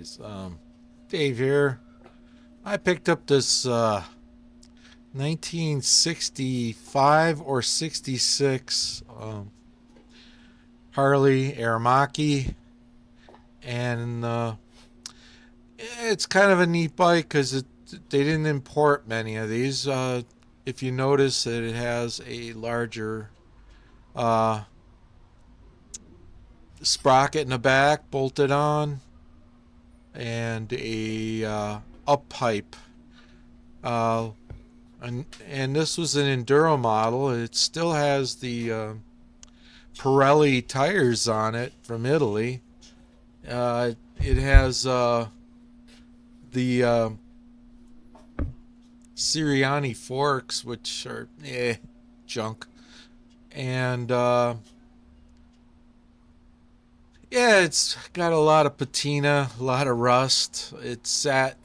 guys. Dave here. I picked up this 1965 or 66 Harley Aermacchi, and it's kind of a neat bike because they didn't import many of these. If you notice that it has a larger uh, sprocket in the back bolted on and a up pipe. Uh, and this was an enduro model. It still has the Pirelli tires on it from Italy. It has the Siriani forks, which are junk, and yeah, it's got a lot of patina, a lot of rust. It's sat.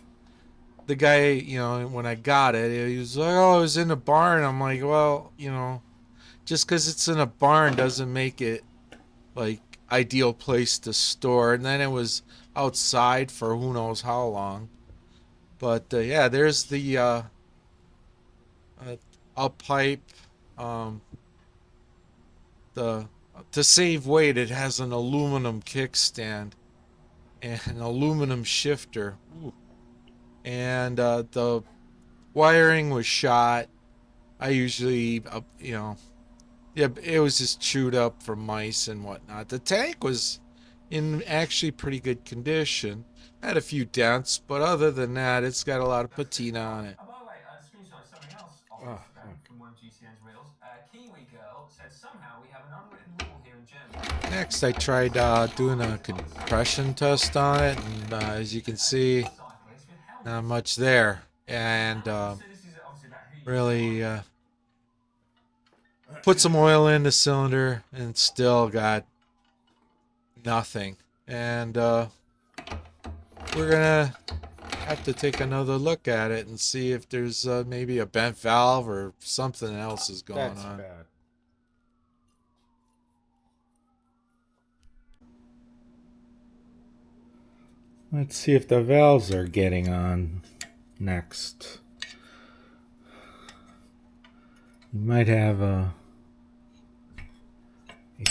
The guy, when I got it, he was like, "Oh, it was in a barn." I'm like, "Well, just because it's in a barn doesn't make it like ideal place to store." And then it was outside for who knows how long. But yeah, there's the uh, up pipe. Um, the To save weight, it has an aluminum kickstand and an aluminum shifter. Ooh. And the wiring was shot. I usually, yeah, it was just chewed up from mice and whatnot. The tank was in actually pretty good condition. Had a few dents, but other than that, it's got a lot of patina on it. And by the way, I screenshot something else off Oh, Instagram fuck. from one of GCN's reels. Kiwi girl said somehow we have an unwritten rule here in Germany. Next, I tried doing a compression test on it, and as you can see, Cyclists with not helmets. much there. And So this is obviously about who uses really what. put some oil in the cylinder, and still got nothing. And we're gonna have to take another look at it and see if there's maybe a bent valve or something else is going That's on. bad. Let's see if the valves are getting on next. You might have a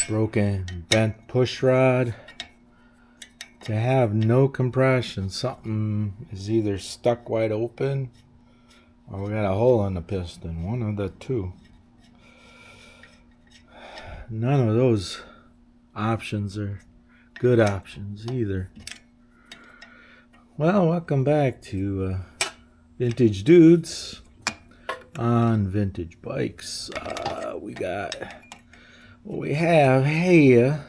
broken bent push rod. To have no compression, something is either stuck wide open or we got a hole in the piston. One of the two. None of those options are good options either. Well, welcome back to Vintage Dudes on Vintage Bikes. We got what we have here.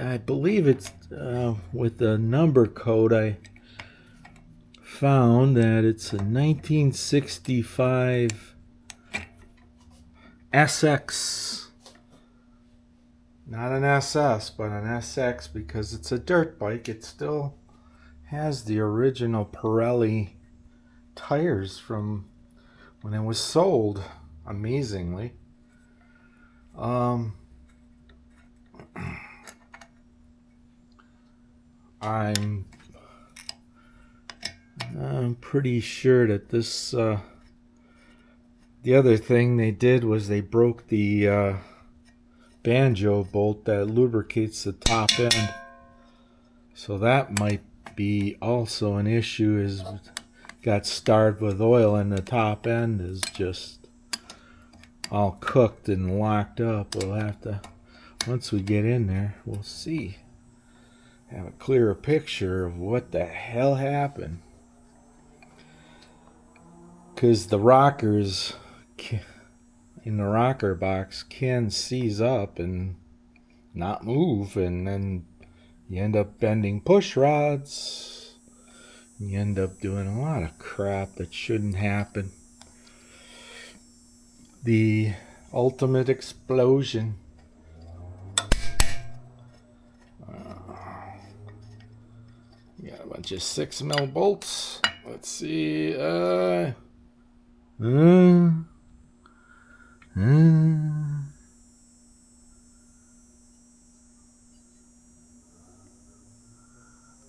I believe it's with the number code. I found that it's a 1965 SX. Not an SS, but an SX because it's a dirt bike. It still has the original Pirelli tires from when it was sold, amazingly. I'm pretty sure that this the other thing they did was they broke the banjo bolt that lubricates the top end, so that might be also an issue. Is got starved with oil and the top end is just all cooked and locked up. We'll have to, once we get in there, we'll see, have a clearer picture of what the hell happened, because the rockers in the rocker box can seize up and not move, and then you end up bending push rods. You end up doing a lot of crap that shouldn't happen. The ultimate explosion. You got a bunch of 6 mil bolts. Let's see. Uh,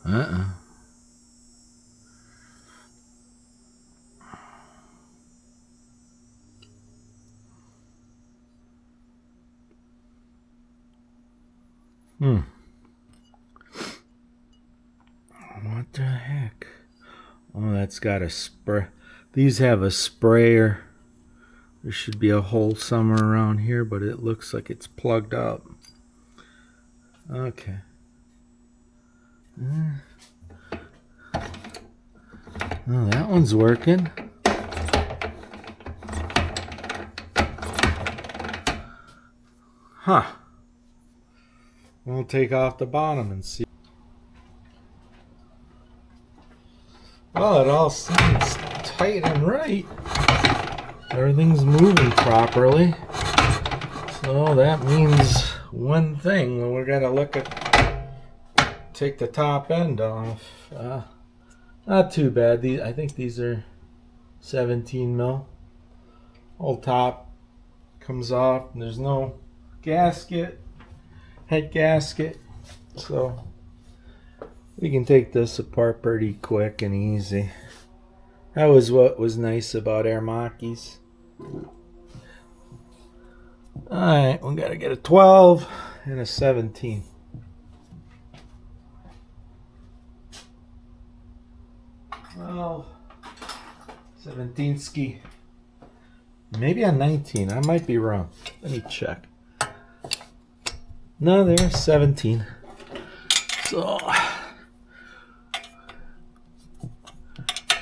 uh, What the heck? Oh, that's got a spray. These have a sprayer. There should be a hole somewhere around here, but it looks like it's plugged up. Okay. Oh, that one's working. Huh. We'll take off the bottom and see. Well, it all seems tight and right. Everything's moving properly. So that means one thing. We gotta look at, take the top end off. Not too bad. I think these are 17 mil. Whole top comes off. And there's no gasket, head gasket. So we can take this apart pretty quick and easy. That was what was nice about Aermacchi's. Alright, we gotta get a 12 and a 17. Well, 17 ski. Maybe a 19. I might be wrong. Let me check. No, they're 17. So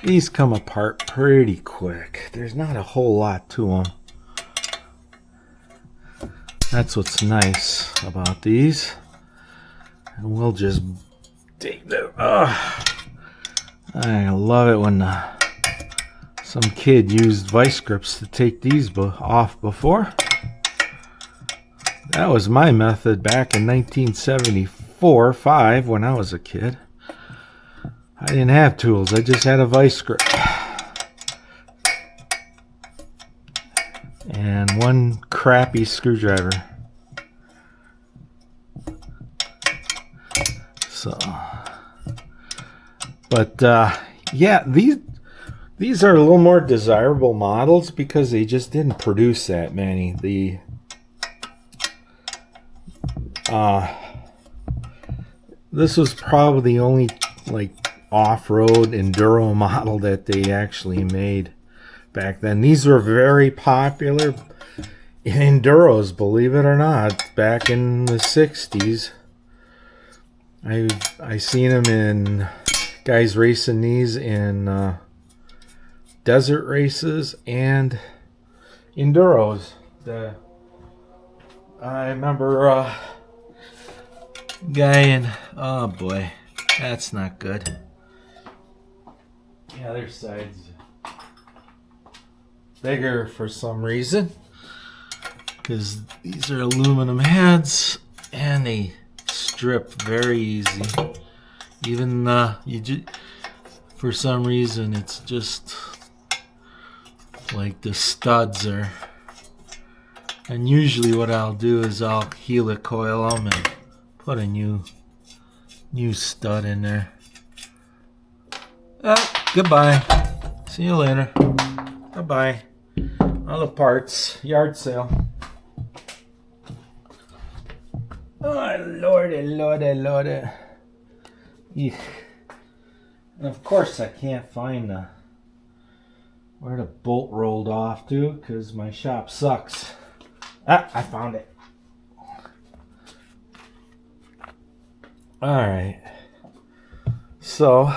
these come apart pretty quick. There's not a whole lot to them. That's what's nice about these. And we'll just take them. I love it when some kid used vice grips to take these off before. That was my method back in 1974-5 when I was a kid. I didn't have tools. I just had a vice grip. And one crappy screwdriver. So, but yeah, these are a little more desirable models because they just didn't produce that many. This was probably the only like off-road enduro model that they actually made back then. These were very popular in enduros, believe it or not, back in the 60s. I seen them in guys racing these in desert races and enduros. I remember guy in, oh boy, that's not good. Yeah, their sides bigger for some reason because these are aluminum heads and they strip very easy. Even for some reason it's just like the studs are. And usually what I'll do is I'll helicoil them and put a new stud in there. Goodbye. See you later. Bye-bye. All the parts. Yard sale. Oh, lordy, lordy, lordy. Eek. And of course I can't find where the bolt rolled off to because my shop sucks. I found it. Alright. So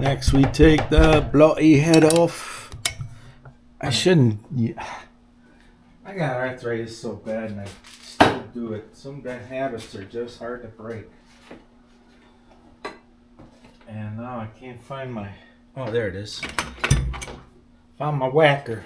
next we take the bloody head off. I shouldn't. I got arthritis so bad and I still do it. Some bad habits are just hard to break. And now I can't find my... Oh, there it is. Found my whacker.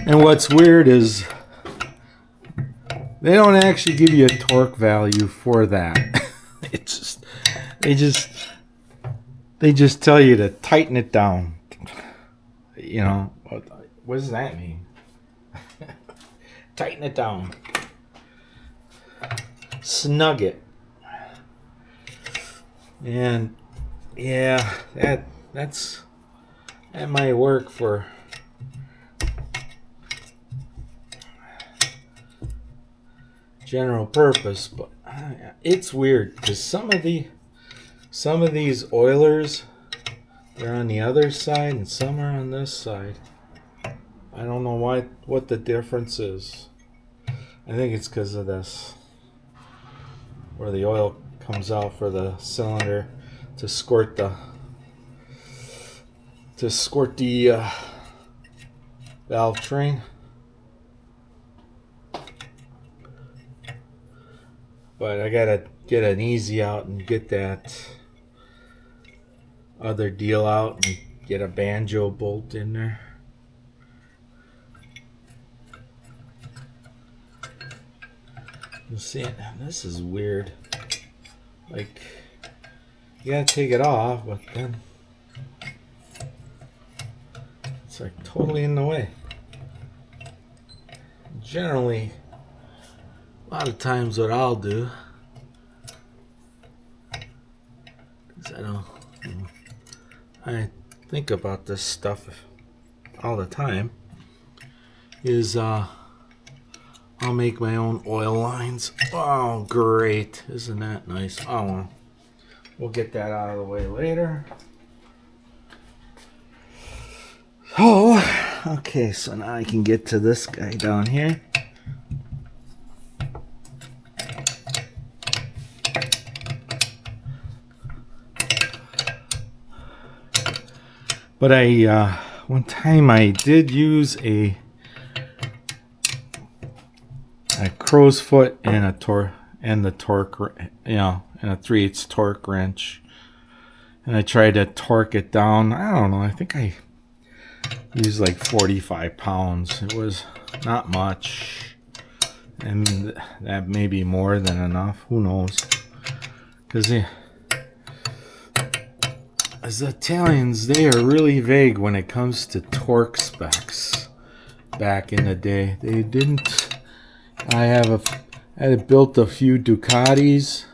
And what's weird is they don't actually give you a torque value for that. It's just they just tell you to tighten it down. You know, what does that mean? Tighten it down. snug it. And yeah, that might work for general purpose, but it's weird because some of these oilers, they're on the other side and some are on this side. I don't know what the difference is. I think it's because of this, where the oil comes out for the cylinder to squirt the valve train. But I gotta get an easy out and get that other deal out and get a banjo bolt in there. You see, this is weird. Like, you gotta take it off, but then it's like totally in the way. Generally, a lot of times what I'll do, because I think about this stuff all the time, is I'll make my own oil lines. Oh, great. Isn't that nice? Oh, well, we'll get that out of the way later. Oh, okay, so now I can get to this guy down here. But one time I did use a crow's foot and the torque, and a 3/8 torque wrench, and I tried to torque it down. I don't know. I think I used like 45 pounds. It was not much, and that may be more than enough. Who knows? Because as the Italians, they are really vague when it comes to torque specs. Back in the day, they didn't. I had built a few Ducatis.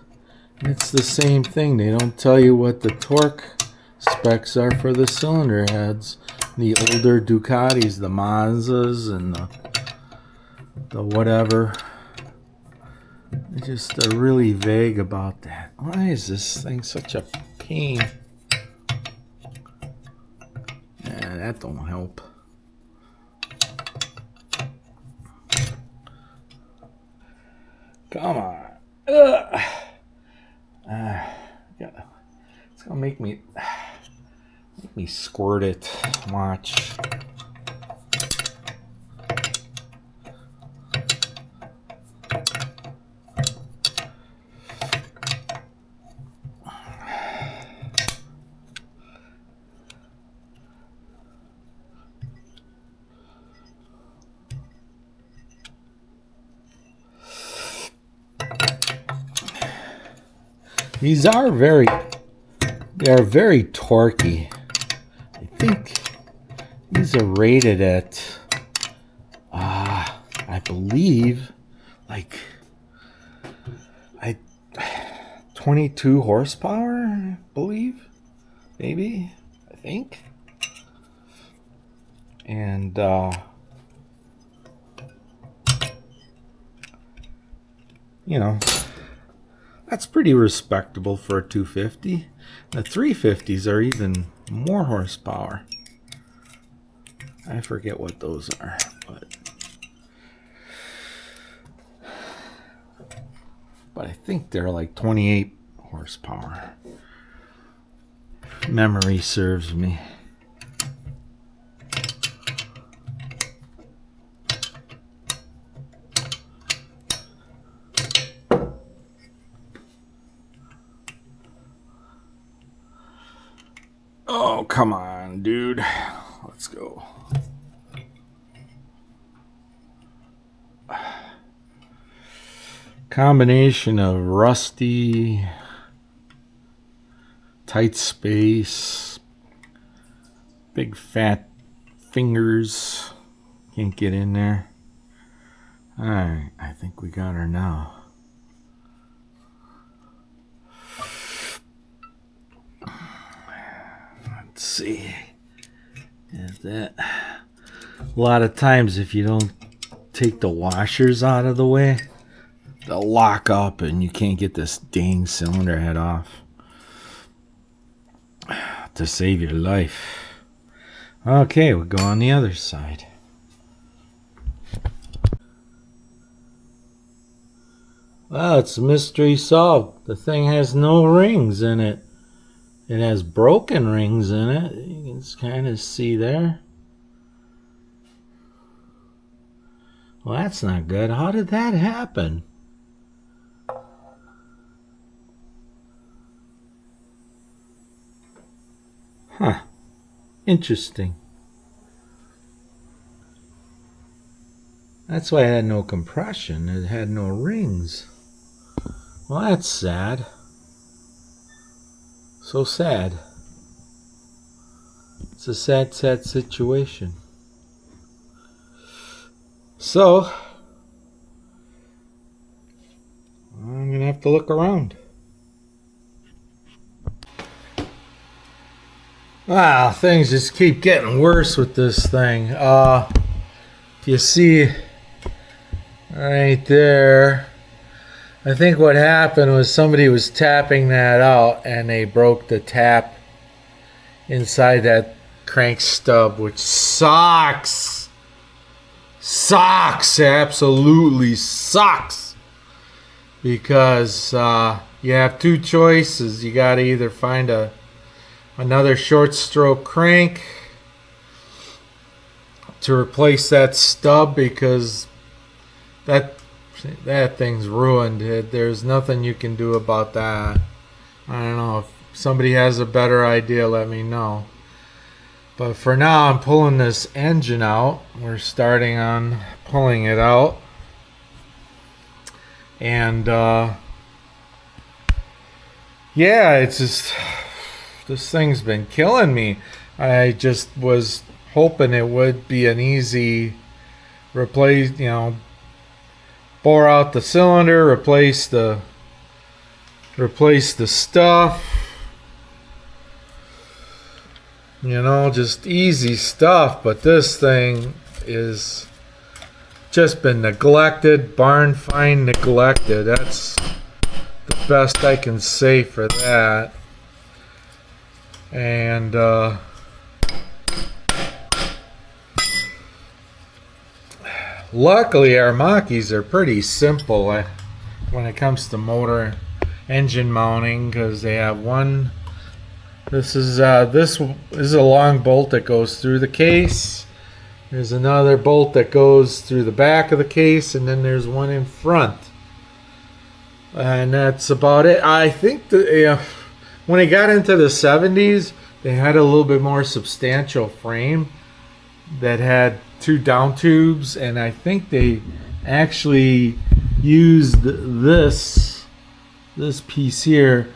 It's the same thing. They don't tell you what the torque specs are for the cylinder heads. The older Ducatis, the Mazdas, and the whatever. They just are really vague about that. Why is this thing such a pain? Yeah, that don't help. Come on. It's gonna make me squirt it. Watch. These are very torquey. I think these are rated at, I believe, like 22 horsepower, I believe, maybe, I think. And, that's pretty respectable for a 250. The 350s are even more horsepower. I forget what those are, but I think they're like 28 horsepower. Memory serves me. Oh, come on, dude. Let's go. Combination of rusty, tight space, big fat fingers. Can't get in there. Alright, I think we got her now. see. Is that a lot of times if you don't take the washers out of the way, they'll lock up and you can't get this dang cylinder head off to save your life. Okay, we'll go on the other side. Well, it's a mystery solved. The thing has no rings in it. It has broken rings in it. You can kind of see there. Well, that's not good. How did that happen? Huh. Interesting. That's why it had no compression. It had no rings. Well, that's sad. So sad. It's a sad, sad situation. So, I'm going to have to look around. Wow, things just keep getting worse with this thing. If you see right there, I think what happened was somebody was tapping that out and they broke the tap inside that crank stub, which sucks. Sucks. Absolutely sucks. Because you have two choices. You got to either find another short stroke crank to replace that stub, because that thing's ruined. There's nothing you can do about that. I don't know. If somebody has a better idea, let me know. But for now, I'm pulling this engine out. We're starting on pulling it out. And yeah, it's just, this thing's been killing me. I just was hoping it would be an easy replace, bore out the cylinder, replace the stuff, just easy stuff. But this thing is just been neglected, barn find neglected. That's the best I can say for that. And luckily, Aermacchis are pretty simple when it comes to motor engine mounting, because they have one. This is a long bolt that goes through the case. There's another bolt that goes through the back of the case, and then there's one in front. And that's about it. I think that when it got into the 70s, they had a little bit more substantial frame that had two down tubes, and I think they actually used this piece here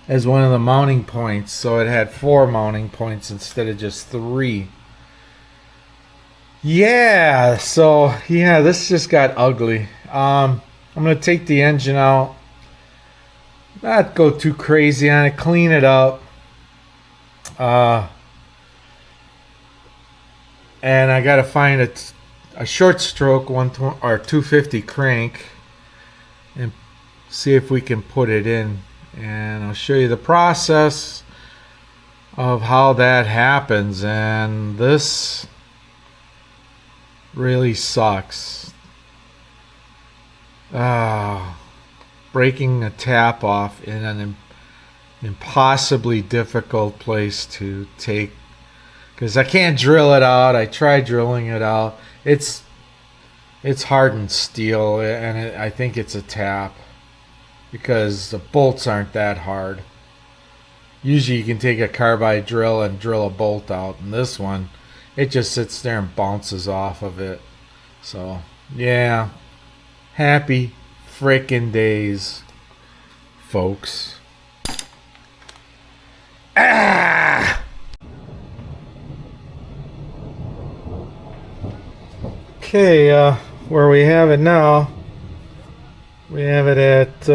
as one of the mounting points, so it had 4 mounting points instead of just 3. Yeah, so yeah, this just got ugly. I'm gonna take the engine out, not go too crazy on it, clean it up, and I gotta find a short stroke 120 or 250 crank and see if we can put it in, and I'll show you the process of how that happens. And this really sucks. Breaking a tap off in an impossibly difficult place to take, because I can't drill it out. I tried drilling it out. It's hardened steel, and I think it's a tap, because the bolts aren't that hard. Usually you can take a carbide drill and drill a bolt out, and this one, it just sits there and bounces off of it. So yeah, happy frickin' days, folks. Okay, where we have it now, we have it at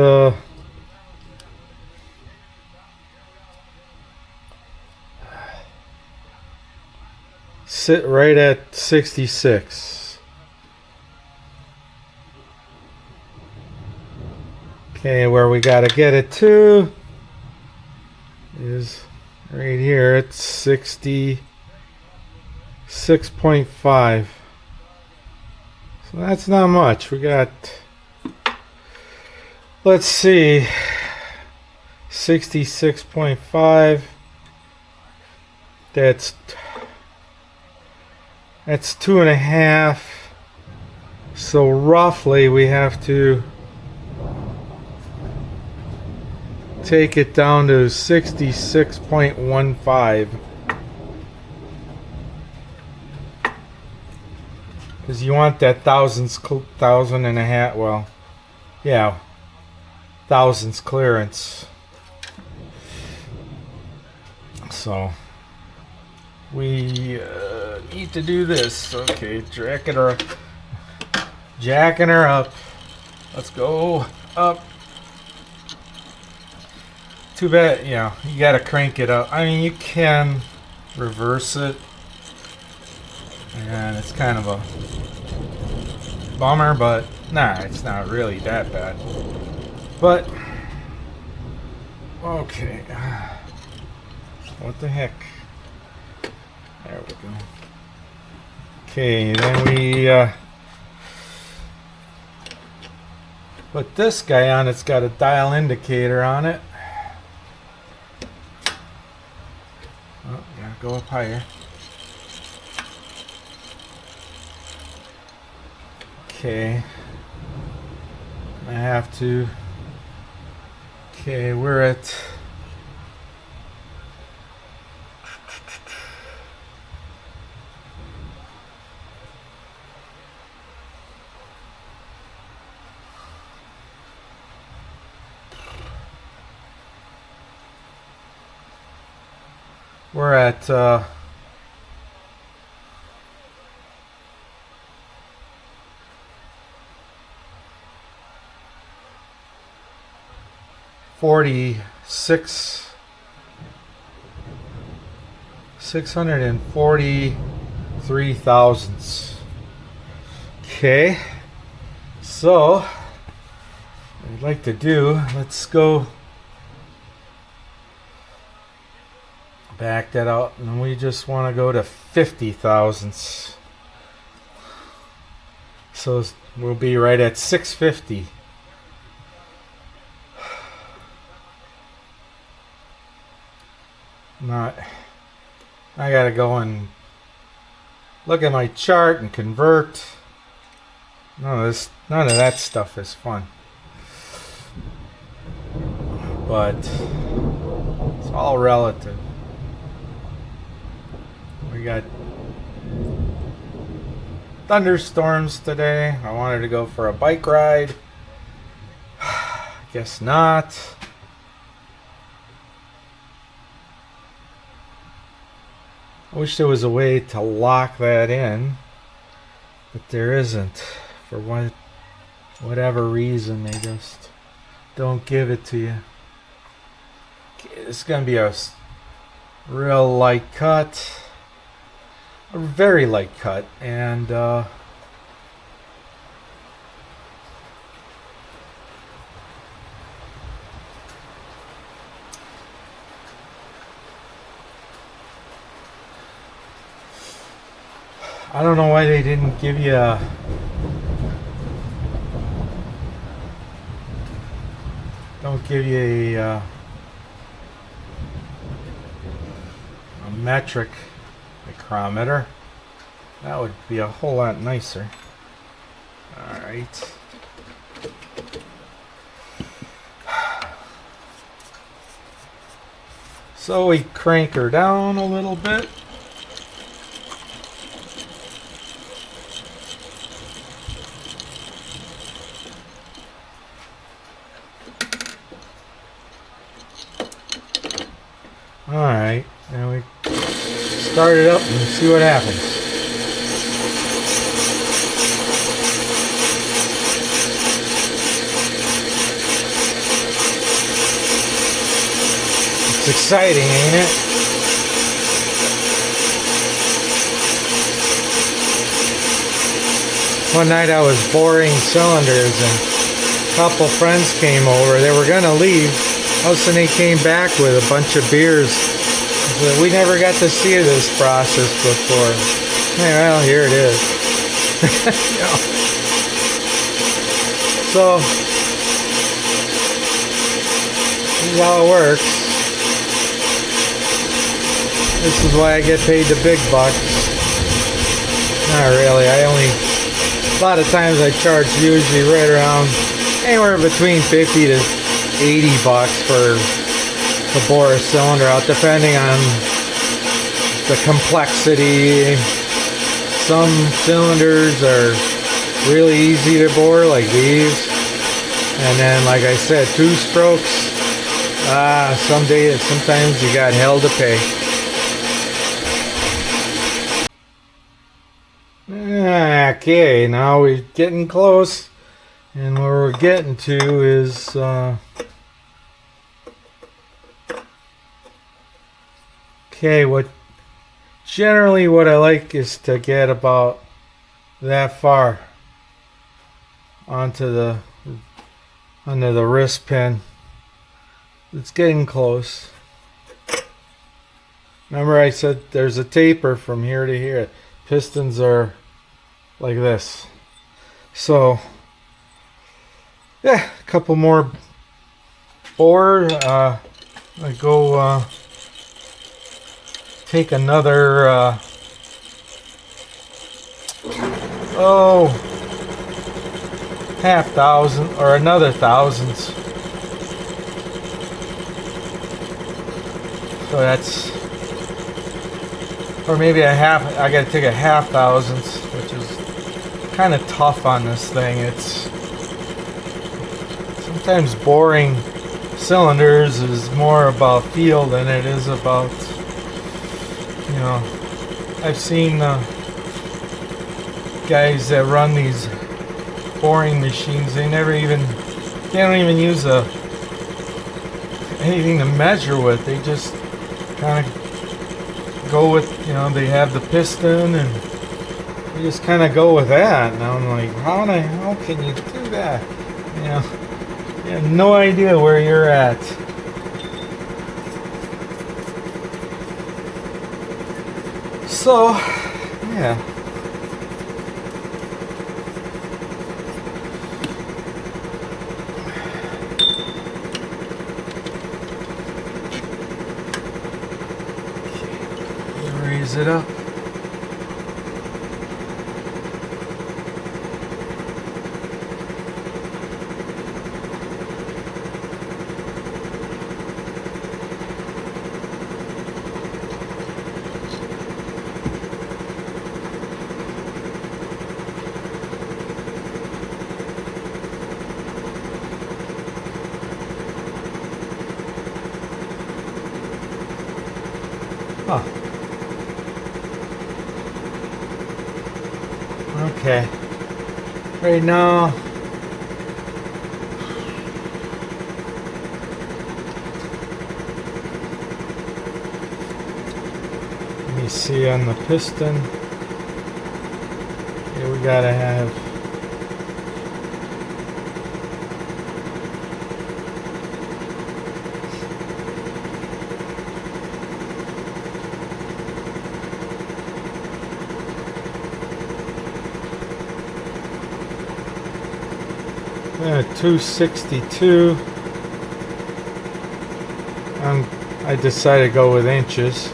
sit right at 66. Okay, where we gotta get it to is right here at 66.5. So that's not much. We got, let's see, 66.5. That's 2.5. So roughly we have to take it down to 66.15. Because you want that thousand and a half, well, yeah, thousandths clearance. So we need to do this. Okay, jacking her up. Let's go up. Too bad, you gotta crank it up. I mean, you can reverse it, and it's kind of a bummer, but nah, it's not really that bad. But okay, what the heck? There we go. Okay, then we put this guy on. It's got a dial indicator on it. Oh, yeah, go up higher. Okay. I have to. Okay, we're at. We're at 643 thousandths. Okay, so what I'd like to do, let's go back that out, and we just want to go to 50 thousandths. So we'll be right at 650. Not, I gotta go and look at my chart and convert. None of that stuff is fun. But it's all relative. We got thunderstorms today. I wanted to go for a bike ride. Guess not. I wish there was a way to lock that in, but there isn't. For whatever reason, they just don't give it to you. Okay, this is going to be a real light cut. A very light cut. And I don't know why they didn't give you a metric micrometer. That would be a whole lot nicer. All right. So we crank her down a little bit. Alright, now we start it up and see what happens. It's exciting, ain't it? one night I was boring cylinders and a couple friends came over. They were gonna leave. All of a sudden they came back with a bunch of beers. But we never got to see this process before. Hey, well, here it is. You know. So this is how it works. This is why I get paid the big bucks. Not really. A lot of times I charge usually right around anywhere between 50 to 80 bucks to bore a cylinder out, depending on the complexity. Some cylinders are really easy to bore, like these, and then, like I said, two strokes. Sometimes you got hell to pay. Okay, now we're getting close, and where we're getting to is okay. Generally what I like is to get about that far onto the under the wrist pin. It's getting close. Remember I said there's a taper from here to here. Pistons are like this. So yeah, a couple more bore. I go take another half thousand or another thousands. So that's, or maybe a half. I gotta take a half thousandths, which is kind of tough on this thing. It's sometimes boring cylinders is more about feel than it is about, you know. I've seen guys that run these boring machines. They don't even use anything to measure with. They just kind of go with, you know, they have the piston and you just kind of go with that. And I'm like, how can you do that? You know, you have no idea where you're at. So, yeah. Raise it up. Oh. Okay. Right now, let me see on the piston. Yeah, we gotta have 262. I decided to go with inches.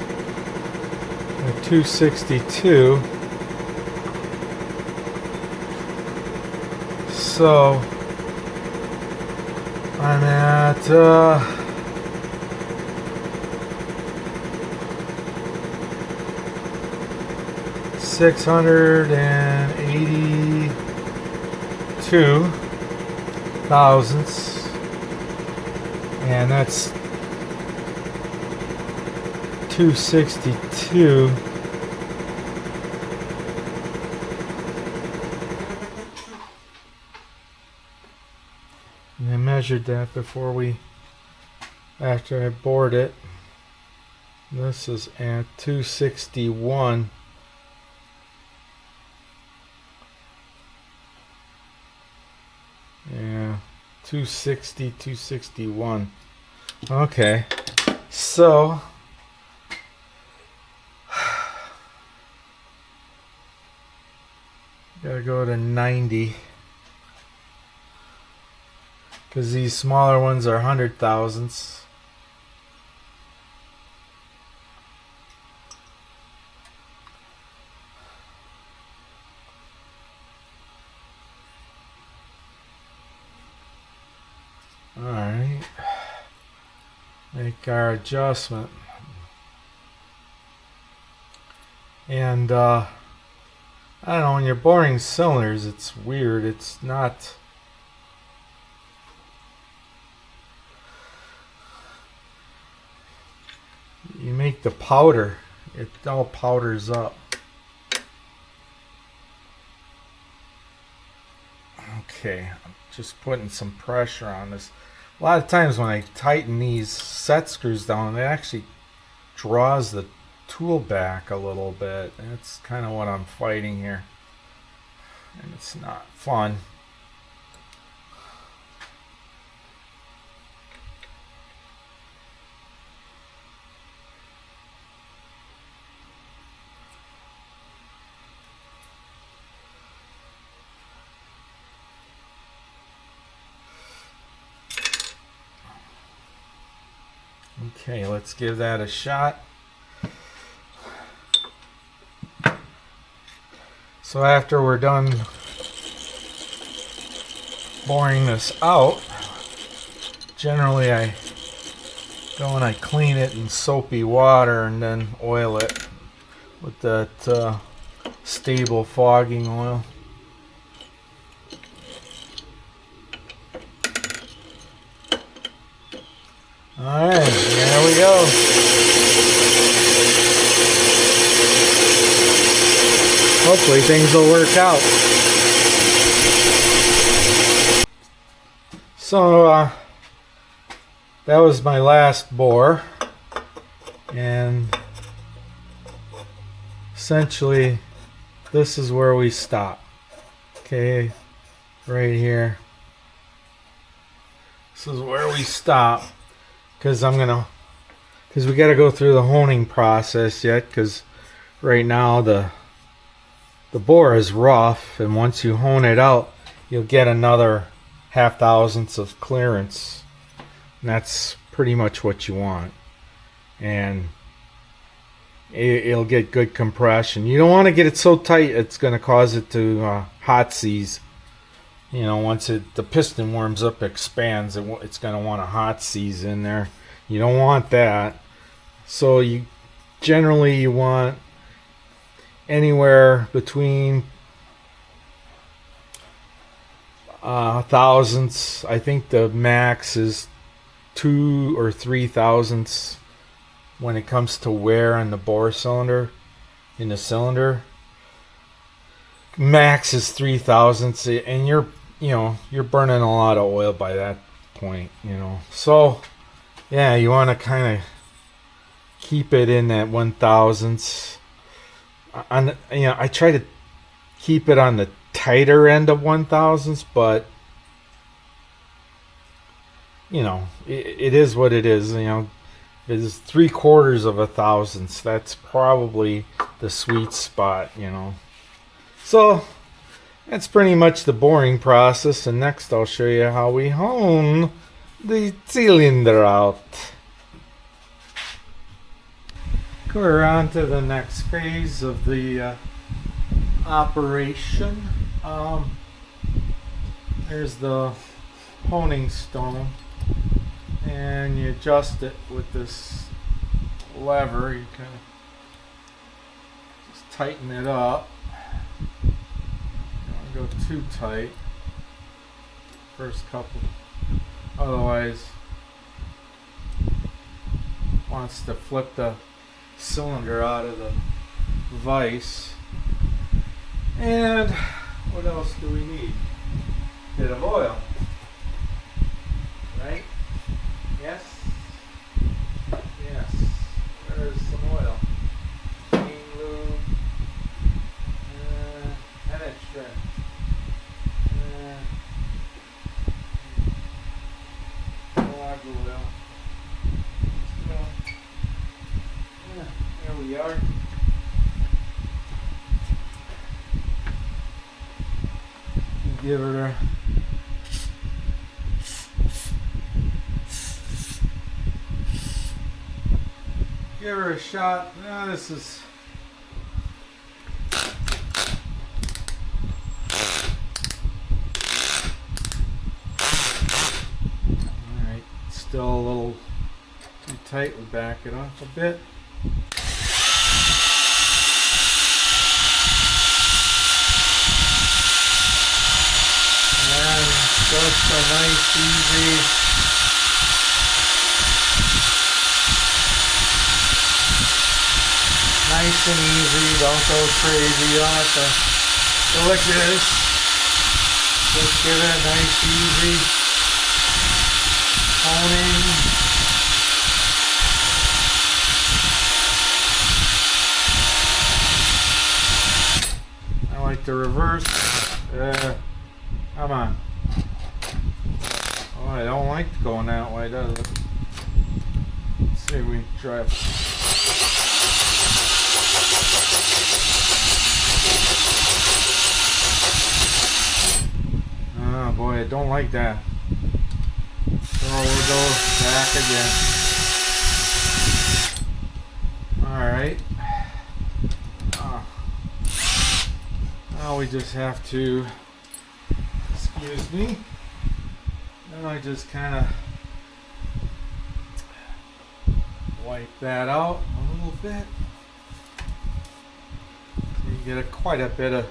262. So I'm at 682 thousandths, and that's 262. And I measured that after I bored it. This is at 261. Yeah, 260, 261. Okay, so gotta go to 90 because these smaller ones are 100,000ths. All right, make our adjustment. And I don't know, when you're boring cylinders, it's weird. It's not. You make the powder, it all powders up. Okay, I'm just putting some pressure on this. A lot of times when I tighten these set screws down, it actually draws the tool back a little bit. That's kind of what I'm fighting here. And it's not fun. Okay, let's give that a shot. So after we're done boring this out, generally I go and I clean it in soapy water and then oil it with that stable fogging oil. Alright, there we go. Hopefully things will work out. So that was my last bore, and essentially this is where we stop. Okay, right here. This is where we stop, because we got to go through the honing process yet, because right now the bore is rough, and once you hone it out, you'll get another 0.5 thousandths of clearance, and that's pretty much what you want. And it'll get good compression. You don't want to get it so tight it's going to cause it to hot seize. You know, once the piston warms up, expands, it's going to want a hot seize in there. You don't want that. So you want anywhere between thousandths. I think the max is 2 or 3 thousandths when it comes to wear on the bore cylinder, in the cylinder. Max is 3 thousandths, and you're burning a lot of oil by that point, So yeah, you want to kind of keep it in that 1 thousandths. I try to keep it on the tighter end of 1 thousandths, but it is what it is. It is 3/4 of a thousandths. That's probably the sweet spot. So that's pretty much the boring process, and next I'll show you how we hone the cylinder out. We're on to the next phase of the operation. There's the honing stone, and you adjust it with this lever. You kind of just tighten it up. Don't go too tight first couple, otherwise wants to flip the cylinder out of the vise. And what else do we need? Bit of oil, right? Yes, there's some oil, clean lube, penetrant, are. Give her a shot. Now this is alright, still a little too tight. We back it off a bit. And just a nice, easy nice and easy, don't go crazy. You don't have to go like this. Just give it a nice, easy honing. I like the reverse. Come on. Oh, I don't like going that way, does it? Let's see if we try. Oh boy, I don't like that. So we'll go back again. Alright. Now we just have to, excuse me, then I just kind of wipe that out a little bit. So you get quite a bit of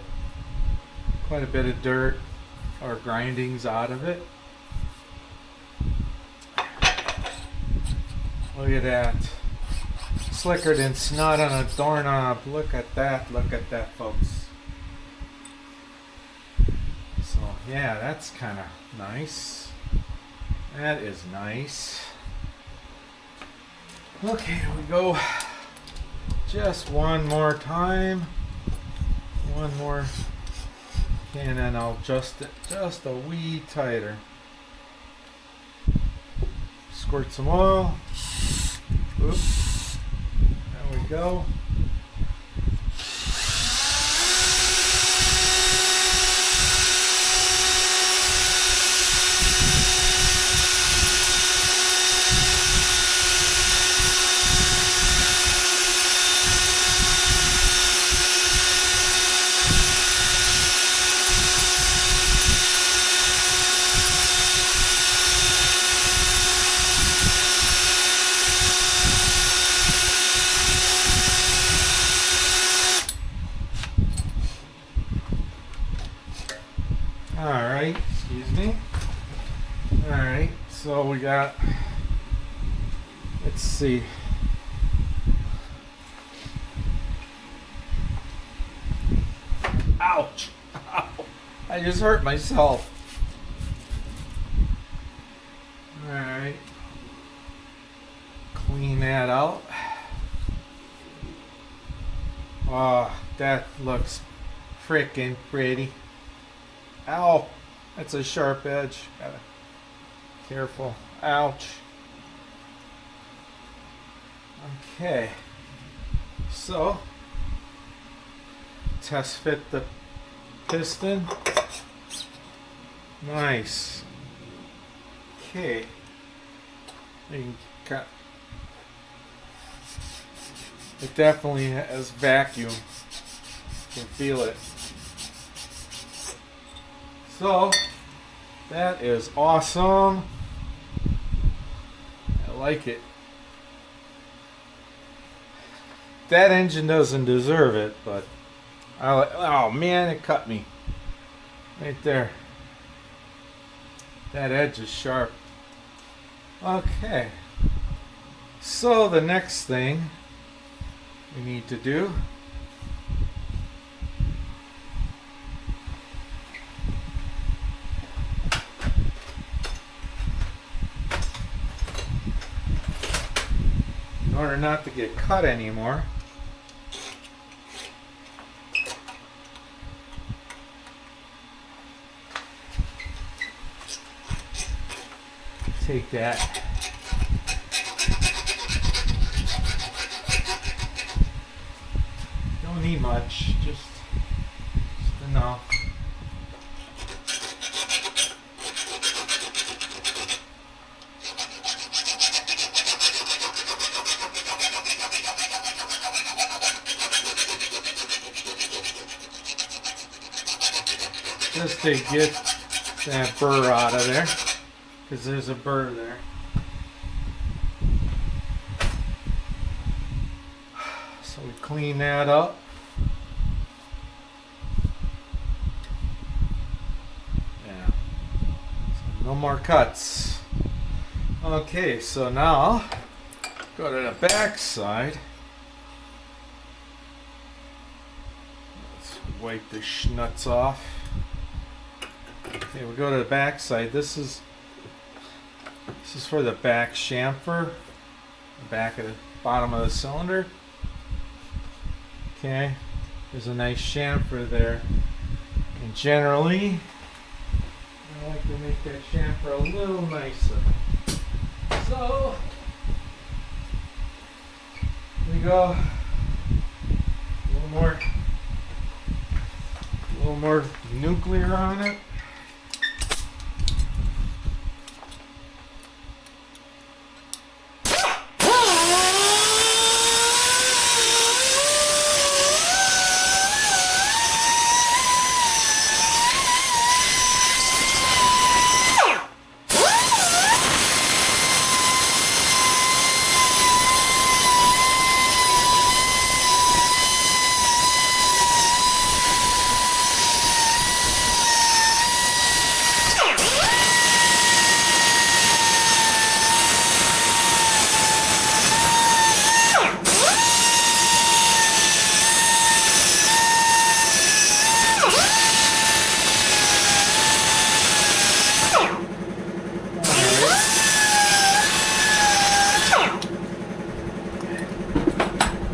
dirt or grindings out of it. Look at that. Slicker than snot on a doorknob. Look at that, folks. So yeah, that's kind of nice. That is nice. Okay, here we go. Just one more time. One more. And then I'll adjust it just a wee tighter. Squirt some oil. Oops. There we go. Alright, excuse me. Alright, so we got, let's see. Ouch! Ow. I just hurt myself. Alright. Clean that out. Oh, that looks frickin' pretty. Ow! That's a sharp edge. Gotta careful. Ouch. Okay. So test fit the piston. Nice. Okay. You can cut. It definitely has vacuum. You can feel it. So, that is awesome. I like it. That engine doesn't deserve it, but oh man, it cut me. Right there. That edge is sharp. Okay. So the next thing we need to do in order not to get cut anymore, take that me much, just enough. Just to get that burr out of there, because there's a burr there. So we clean that up. Yeah. So no more cuts. Okay, so now go to the back side. Let's wipe the schnuts off. Okay, we go to the back side. This is for the back chamfer, the back of the bottom of the cylinder. Okay, there's a nice chamfer there, and generally I like to make that chamfer a little nicer. So we go a little more nuclear on it.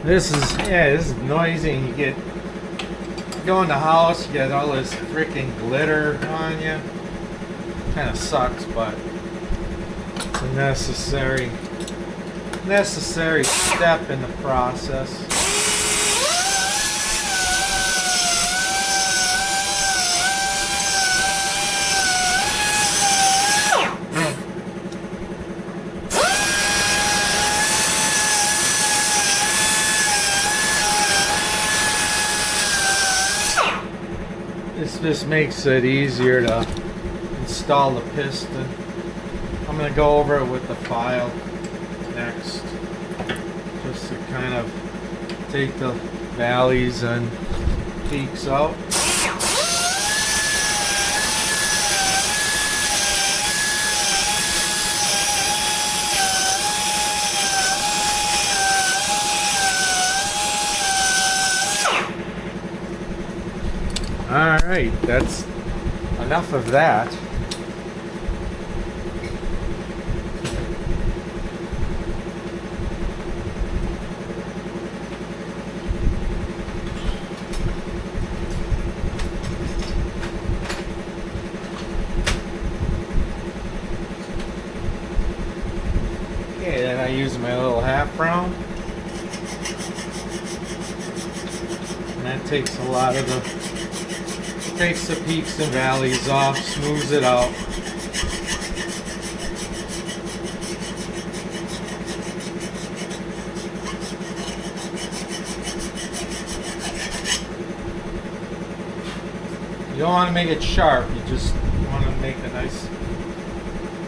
This is noisy, and you go in the house, you get all this freaking glitter on you. Kind of sucks, but it's a necessary step in the process. This makes it easier to install the piston. I'm going to go over it with the file next, just to kind of take the valleys and peaks out. Alright, that's enough of that. Okay, then I use my little half round. And that takes a lot of takes the peaks and valleys off, smooths it out. You don't want to make it sharp, you just want to make a nice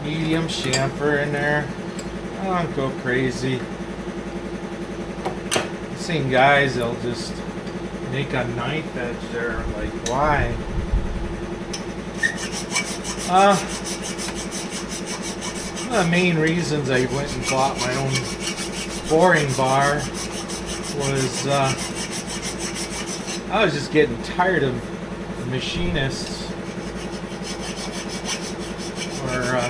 medium chamfer in there. Don't go crazy. I've seen guys, they'll just make a knife edge there, like why? One of the main reasons I went and bought my own boring bar was I was just getting tired of machinists or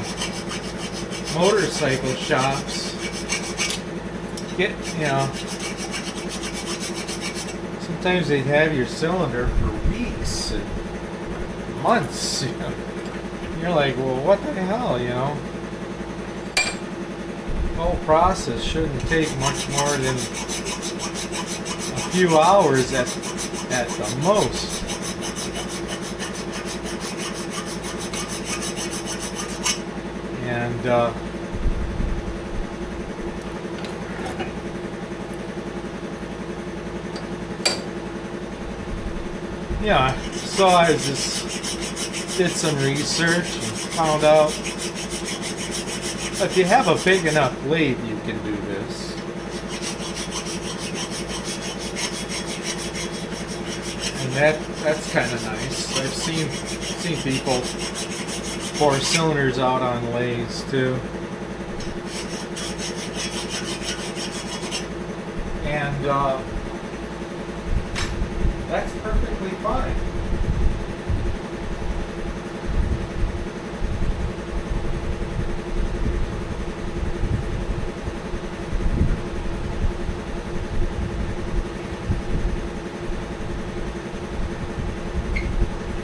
motorcycle shops. Sometimes they'd have your cylinder for weeks and months. You're like, well, what the hell, The whole process shouldn't take much more than a few hours at the most. And yeah, so I just did some research and found out if you have a big enough lathe, you can do this. And that's kind of nice. I've seen people pour cylinders out on lathes too. And that's perfectly fine.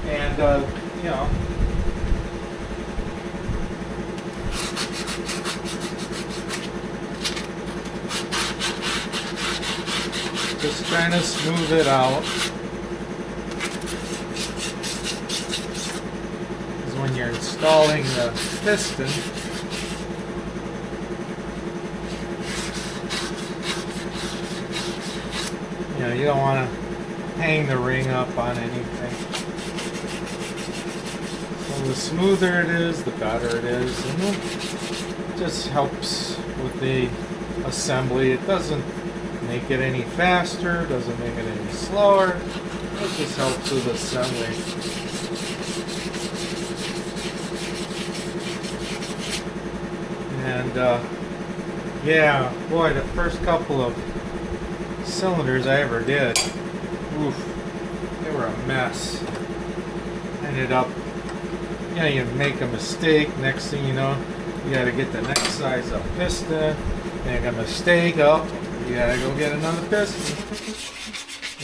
And you know, just trying to smooth it out. Because when you're installing the piston, you know, you don't want to hang the ring up on anything. So the smoother it is, the better it is. And it just helps with the assembly. It doesn't make it any faster, doesn't make it any slower. It just helps with assembly. And yeah, boy, the first couple of cylinders I ever did, oof, they were a mess. Ended up, you know, you make a mistake, next thing you know, you gotta get the next size up piston, make a mistake, oh, you gotta go get another piston.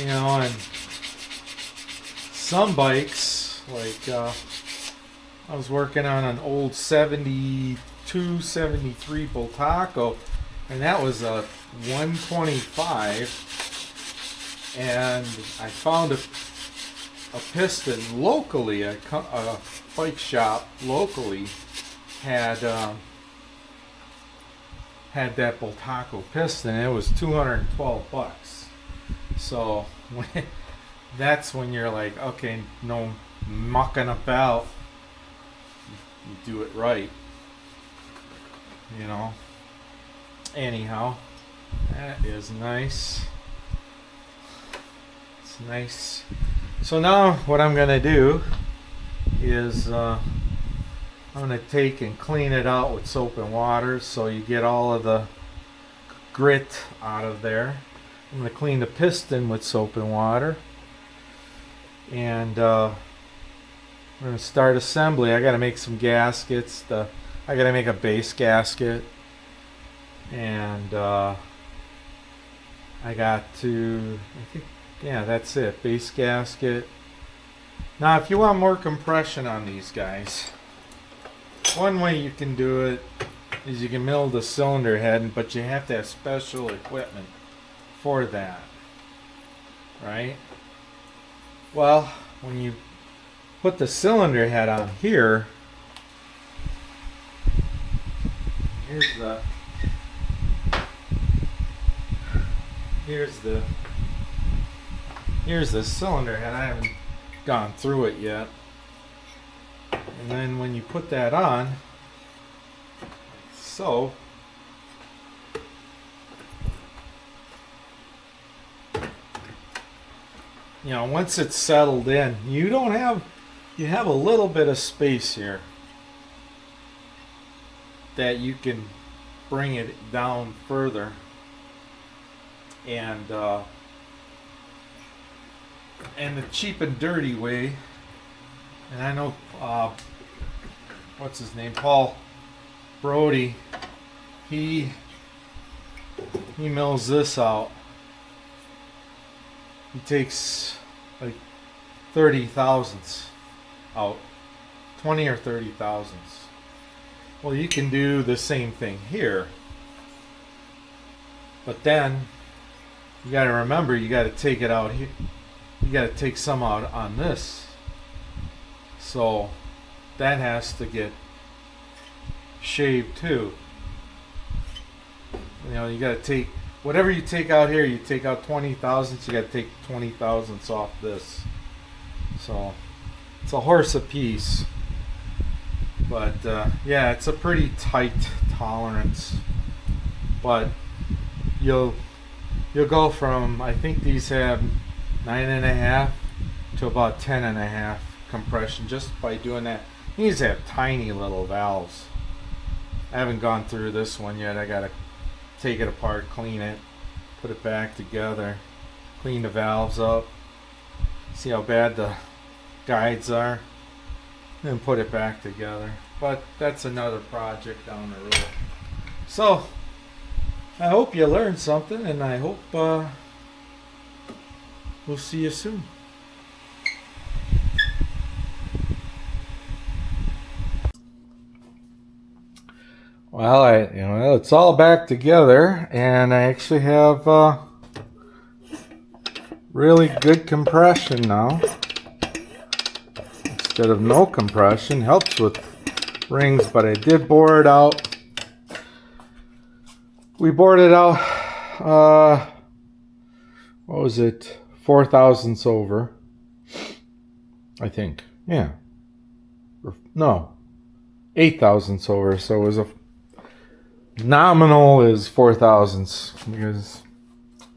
You know, and some bikes, like I was working on an old 72, 73 Bultaco, and that was a 125, and I found a piston locally, a bike shop locally had that Bultaco piston. It was $212. So that's when you're like, okay, no mucking about. You do it right, you know. Anyhow, that is nice. It's nice. So now what I'm gonna do is I'm gonna take and clean it out with soap and water so you get all of the grit out of there. I'm gonna clean the piston with soap and water, and we're gonna start assembly. I gotta make some gaskets. I gotta make a base gasket, and I got to, I think, yeah, that's it, base gasket. Now if you want more compression on these guys, one way you can do it is you can mill the cylinder head, but you have to have special equipment for that, right? Well, when you put the cylinder head on here, here's the cylinder head. I haven't gone through it yet. And then when you put that on, so you know, once it's settled in, you have a little bit of space here that you can bring it down further, and the cheap and dirty way, and I know what's his name, Paul Brody, he mills this out. He takes like 30 thousandths out, 20 or 30 thousandths. Well, you can do the same thing here, but then you got to remember, you got to take it out here. You got to take some out on this. So that has to get shaved too. You know, you got to take whatever you take out here. You take out 20 thousandths. You got to take 20 thousandths off this. So it's a horse apiece. But yeah, it's a pretty tight tolerance. But you'll go from, I think these have 9.5 to about 10.5 compression just by doing that. These have tiny little valves. I haven't gone through this one yet. I gotta take it apart, clean it, put it back together, clean the valves up, see how bad the guides are, and put it back together. But that's another project down the road. So I hope you learned something, and I hope we'll see you soon. Well, it's all back together, and I actually have really good compression now. Instead of no compression, helps with rings, but I did bore it out. We bored it out, what was it, 4 thousandths over, I think, yeah, no, 8 thousandths over, so it was a nominal is 4 thousandths, because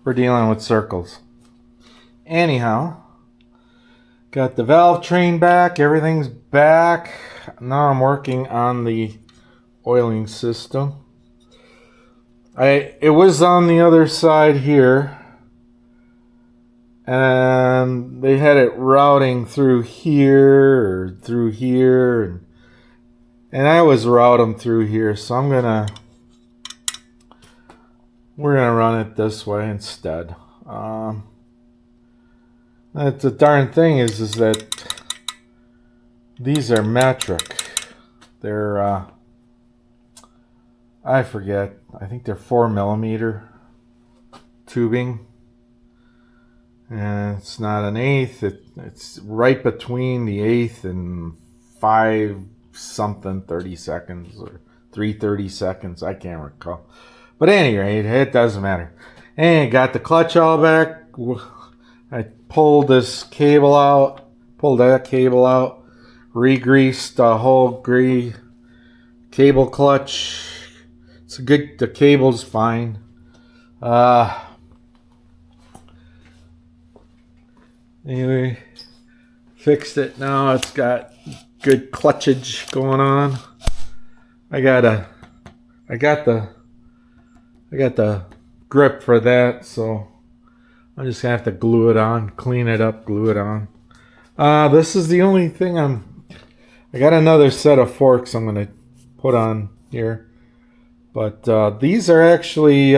we're dealing with circles. Anyhow, got the valve train back, everything's back. Now I'm working on the oiling system. It was on the other side here, and they had it routing through here or through here, and I was routing through here, so we're gonna run it this way instead. That's the darn thing is that these are metric. They're I forget. I think they're 4mm tubing, and it's not an eighth. It's right between the eighth and 5 something 30 seconds or 330 seconds. I can't recall. But at any rate, it doesn't matter. And got the clutch all back. I pulled this cable out, pulled that cable out, re-greased the whole cable clutch. It's good. The cable's fine. Anyway, fixed it now. It's got good clutchage going on. I got the grip for that, so I'm just gonna have to glue it on, clean it up, glue it on. This is the only thing I got another set of forks I'm gonna put on here, but these are actually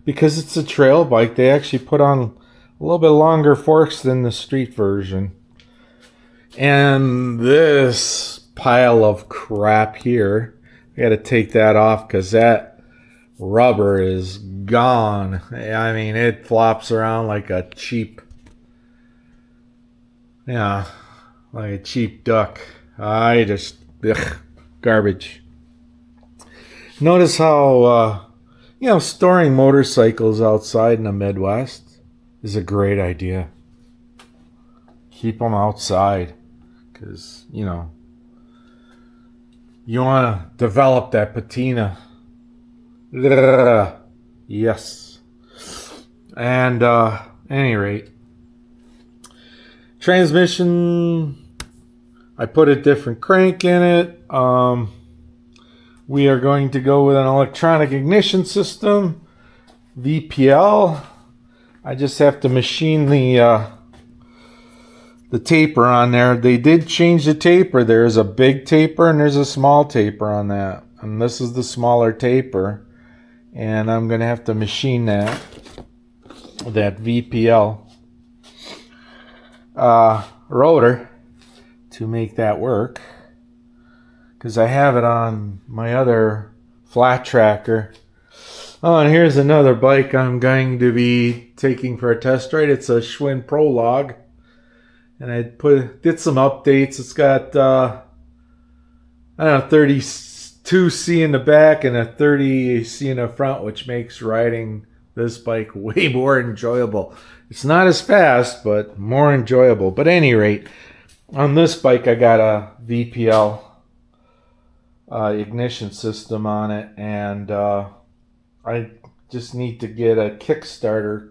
because it's a trail bike, they actually put on a little bit longer forks than the street version. And this pile of crap here, I got to take that off because that rubber is gone. I mean, it flops around like a cheap, like a cheap duck. Garbage. Notice how, storing motorcycles outside in the Midwest is a great idea. Keep them outside because, you want to develop that patina. Yes. And at any rate, transmission, I put a different crank in it. We are going to go with an electronic ignition system, VPL. I just have to machine the taper on there. They did change the taper. There's a big taper and there's a small taper on that. And this is the smaller taper. And I'm going to have to machine that VPL rotor to make that work. Because I have it on my other flat tracker. Oh, and here's another bike I'm going to be taking for a test ride. It's a Schwinn Prologue, and I did some updates. It's got I don't know, 32C in the back and a 30C in the front, which makes riding this bike way more enjoyable. It's not as fast, but more enjoyable. But at any rate, on this bike, I got a VPL ignition system on it, and I just need to get a Kickstarter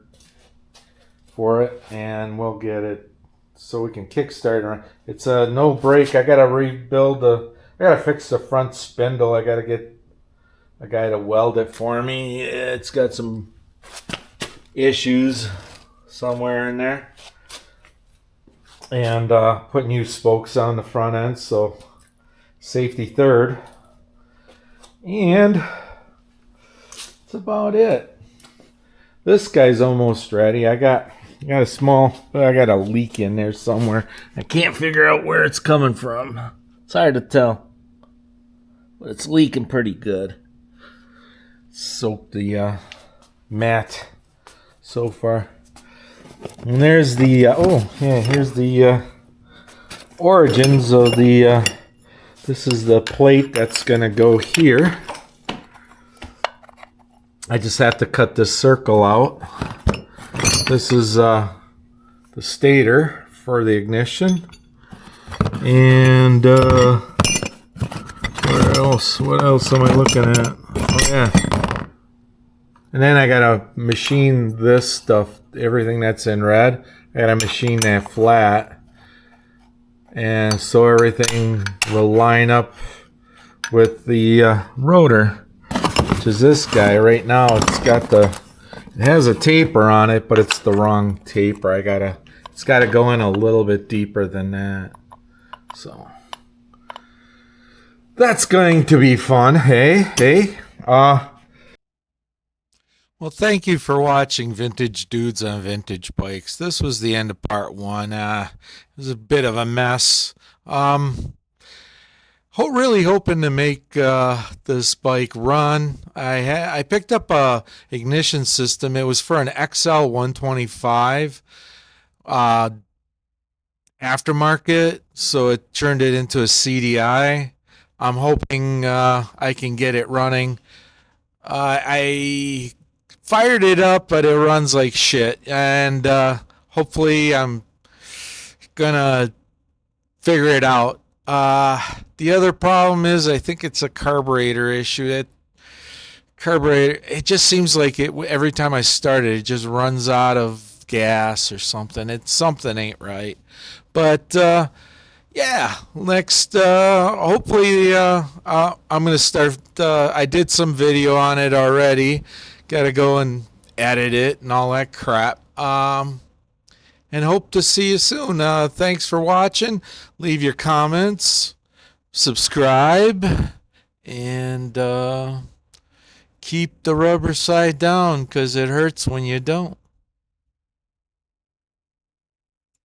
for it, and we'll get it so we can Kickstarter. It's a no brake. I gotta rebuild I gotta fix the front spindle. I gotta get a guy to weld it for me. It's got some issues somewhere in there, and put new spokes on the front end, so safety third. And that's about it. This guy's almost ready. I got a leak in there somewhere. I can't figure out where it's coming from. It's hard to tell, but it's leaking pretty good. Soaked the mat so far. And there's the here's the origins of the this is the plate that's gonna go here. I just have to cut this circle out. This is the stator for the ignition. And what else? What else am I looking at? Oh yeah. And then I gotta machine this stuff, everything that's in red. I gotta machine that flat, and so everything will line up with the rotor, which is this guy right now. It has a taper on it, but it's the wrong taper. It's gotta go in a little bit deeper than that. So that's going to be fun. Hey. Well, thank you for watching Vintage Dudes on Vintage Bikes. This was the end of part one. It was a bit of a mess. Really hoping to make this bike run. I picked up a ignition system. It was for an XL 125 aftermarket, so it turned it into a CDI. I'm hoping I can get it running. I fired it up, but it runs like shit, and hopefully I'm gonna figure it out. The other problem is I think it's a carburetor issue. That carburetor, it just seems like every time I start it, it just runs out of gas or something. Something ain't right. But yeah, next hopefully I'm gonna start. I did some video on it already. Got to go and edit it and all that crap. And hope to see you soon. Thanks for watching. Leave your comments, subscribe, and keep the rubber side down, because it hurts when you don't.